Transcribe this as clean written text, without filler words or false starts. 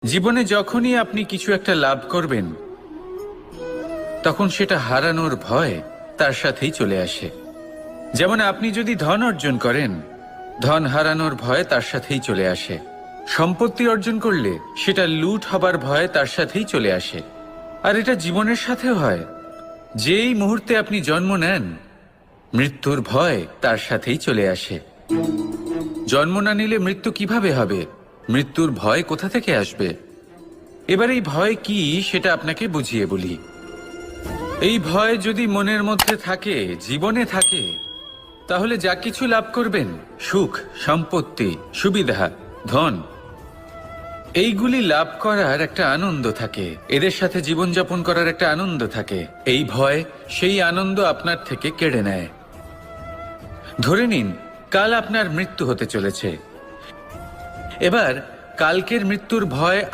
জীবনে যখনই আপনি কিছু একটা লাভ করবেন তখন সেটা হারানোর ভয় তার সাথেই চলে আসে। যেমন আপনি যদি ধন অর্জন করেন, ধন হারানোর ভয় তার সাথেই চলে আসে। সম্পত্তি অর্জন করলে সেটা লুট হবার ভয় তার সাথেই চলে আসে। আর এটা জীবনের সাথেও হয়। যেই মুহূর্তে আপনি জন্ম নেন, মৃত্যুর ভয় তার সাথেই চলে আসে। জন্ম না নিলে মৃত্যু কিভাবে হবে? মৃত্যুর ভয় কোথা থেকে আসবে? এবার এই ভয় কি সেটা আপনাকে বুঝিয়ে বলি। এই ভয় যদি মনের মধ্যে থাকে, জীবনে থাকে, তাহলে যা কিছু লাভ করবেন, সুখ, সম্পত্তি, সুবিধা, ধন, এইগুলি লাভ করার একটা আনন্দ থাকে, এদের সাথে জীবনযাপন করার একটা আনন্দ থাকে। এই ভয় সেই আনন্দ আপনার থেকে কেড়ে নেয়। ধরে নিন কাল আপনার মৃত্যু হতে চলেছে। এবার কালকের মৃত্যুর ভয়